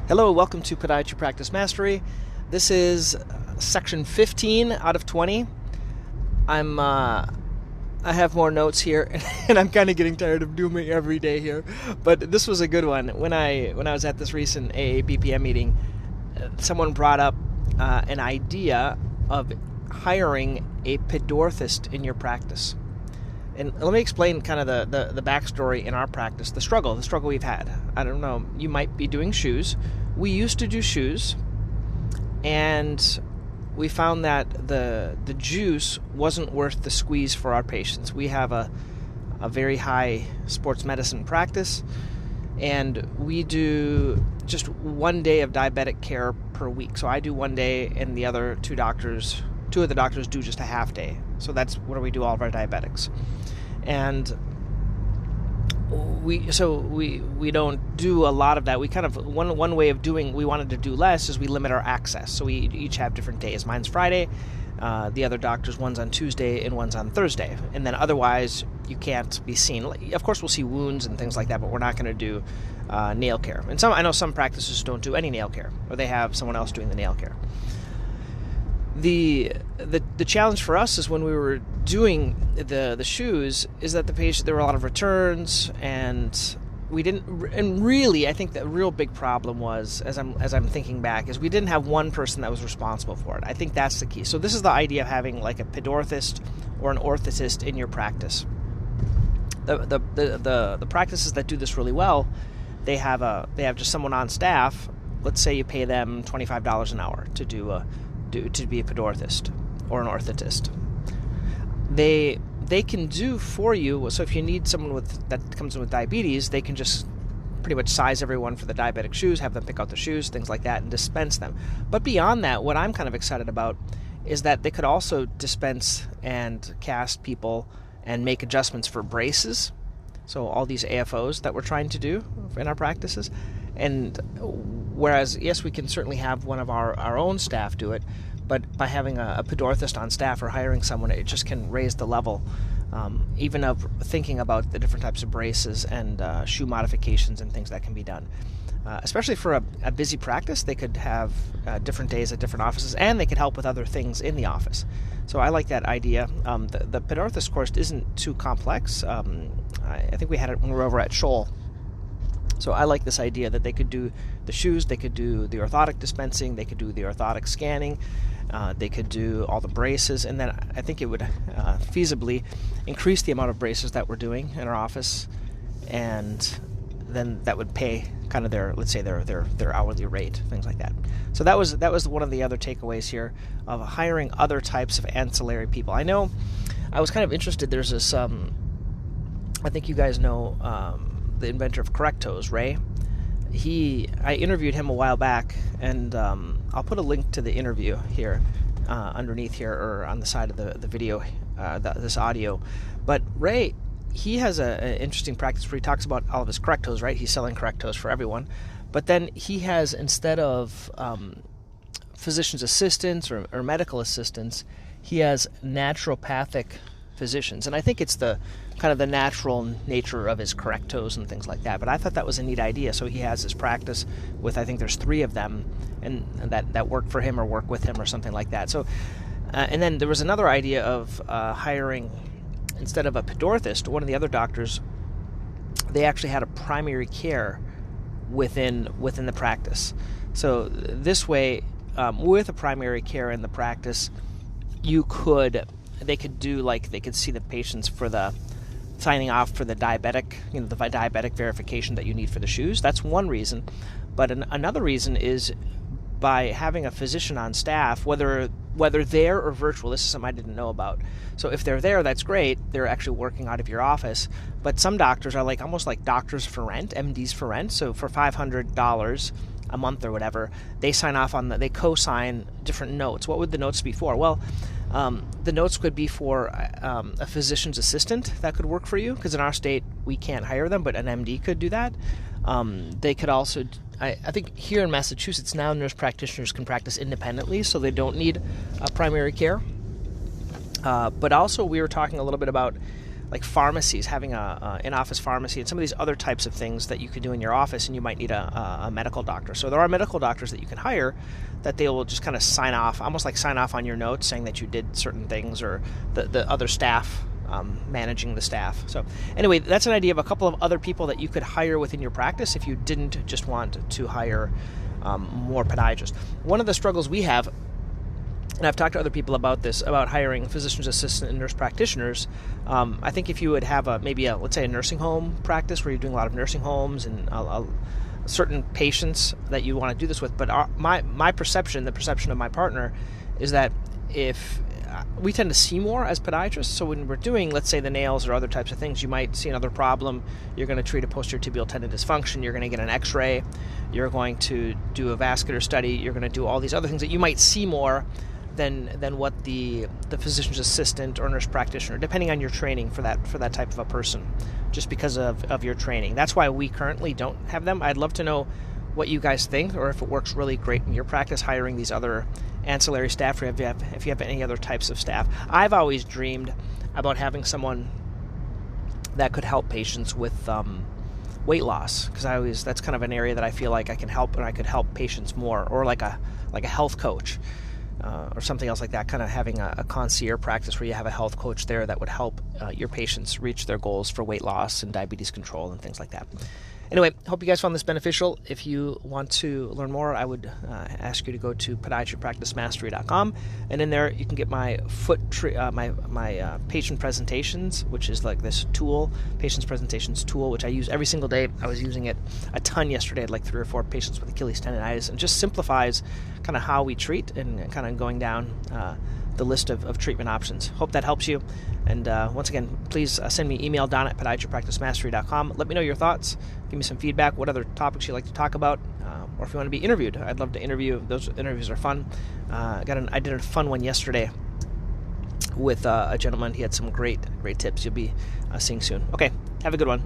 Hello, welcome to Podiatry Practice Mastery. This is section 15 out of 20. I have more notes here, and I'm kind of getting tired of doing it every day here. But this was a good one. When I was at this recent AAPPM meeting, someone brought up an idea of hiring a pedorthist in your practice. And let me explain kind of the backstory in our practice, the struggle we've had. I don't know, you might be doing shoes. We used to do shoes, and we found that the juice wasn't worth the squeeze for our patients. We have a very high sports medicine practice, and we do just one day of diabetic care per week. So I do one day, and the other two of the doctors do just a half day. So that's where we do all of our diabetics. And we don't do a lot of that. We kind of, one way of doing, we wanted to do less is we limit our access. So we each have different days. Mine's Friday, the other doctor's one's on Tuesday and one's on Thursday. And then otherwise you can't be seen. Of course we'll see wounds and things like that, but we're not going to do nail care. And I know some practices don't do any nail care, or they have someone else doing the nail care. The challenge for us is when we were doing the shoes is that there were a lot of returns, and we didn't. And really, I think the real big problem was, as I'm thinking back, is we didn't have one person that was responsible for it. I think that's the key. So this is the idea of having like a pedorthist or an orthotist in your practice. The practices that do this really well, they have just someone on staff. Let's say you pay them $25 an hour to to be a pedorthist or an orthotist. They can do for you. So if you need someone that comes in with diabetes, they can just pretty much size everyone for the diabetic shoes, have them pick out the shoes, things like that, and dispense them. But beyond that, what I'm kind of excited about is that they could also dispense and cast people and make adjustments for braces. So all these AFOs that we're trying to do in our practices. And whereas, yes, we can certainly have one of our own staff do it, but by having a pedorthist on staff or hiring someone, it just can raise the level, even of thinking about the different types of braces and shoe modifications and things that can be done. Especially for a busy practice, they could have different days at different offices, and they could help with other things in the office. So I like that idea. The pedorthist course isn't too complex. I think we had it when we were over at Shoal. So I like this idea that they could do the shoes, they could do the orthotic dispensing, they could do the orthotic scanning, they could do all the braces, and then I think it would feasibly increase the amount of braces that we're doing in our office, and then that would pay kind of their hourly rate, things like that. So that was one of the other takeaways here of hiring other types of ancillary people. I know I was kind of interested. There's this, I think you guys know the inventor of correct toes, Ray. I interviewed him a while back, and I'll put a link to the interview here underneath here, or on the side of the video, this audio. But Ray, he has an interesting practice where he talks about all of his correct toes, right? He's selling correct toes for everyone. But then he has, instead of physician's assistants or medical assistants, he has naturopathic physicians. And I think it's the kind of the natural nature of his correct toes and things like that. But I thought that was a neat idea. So he has his practice with, I think there's 3 of them, and that work for him or work with him or something like that. So, and then there was another idea of hiring, instead of a pedorthist, one of the other doctors, they actually had a primary care within the practice. So this way, with a primary care in the practice, they could see the patients for the signing off for the diabetic, the diabetic verification that you need for the shoes. That's one reason. But another reason is by having a physician on staff, whether there or virtual. This is something I didn't know about. So if they're there, that's great. They're actually working out of your office. But some doctors are almost like doctors for rent, MDs for rent. So for $500 a month or whatever, they sign off they co-sign different notes. What would the notes be for? Well, the notes could be for a physician's assistant that could work for you, because in our state we can't hire them, but an MD could do that. They could also, I think here in Massachusetts now, nurse practitioners can practice independently, so they don't need primary care. But also we were talking a little bit about like pharmacies, having an office pharmacy, and some of these other types of things that you could do in your office, and you might need a medical doctor. So there are medical doctors that you can hire that they will just kind of sign off, almost like sign off on your notes saying that you did certain things, or the other staff managing the staff. So anyway, that's an idea of a couple of other people that you could hire within your practice if you didn't just want to hire more podiatrists. One of the struggles we have, and I've talked to other people about this, about hiring physician's assistant and nurse practitioners. I think if you would have let's say a nursing home practice where you're doing a lot of nursing homes and certain patients that you want to do this with, but my perception, the perception of my partner, is that if we tend to see more as podiatrists, so when we're doing, let's say, the nails or other types of things, you might see another problem. You're going to treat a posterior tibial tendon dysfunction. You're going to get an x-ray. You're going to do a vascular study. You're going to do all these other things that you might see more than what the physician's assistant or nurse practitioner, depending on your training for that type of a person, just because of your training. That's why we currently don't have them. I'd love to know what you guys think, or if it works really great in your practice hiring these other ancillary staff, or if you have any other types of staff. I've always dreamed about having someone that could help patients with weight loss, because that's kind of an area that I feel like I can help, and I could help patients more, or like a health coach. Or something else like that, kind of having a concierge practice where you have a health coach there that would help your patients reach their goals for weight loss and diabetes control and things like that. Anyway, hope you guys found this beneficial. If you want to learn more, I would ask you to go to podiatrypracticemastery.com, and in there you can get my my patient presentations, which is like this tool, patients presentations tool, which I use every single day. I was using it a ton yesterday. I had like 3 or 4 patients with Achilles tendonitis, and just simplifies kind of how we treat and kind of going down the list of treatment options. Hope that helps you. And once again, please send me email, don@podiatrypracticemastery.com. Let me know your thoughts. Give me some feedback, what other topics you'd like to talk about, or if you want to be interviewed. I'd love to interview. Those interviews are fun. I did a fun one yesterday with a gentleman. He had some great tips you'll be seeing soon. Okay, have a good one.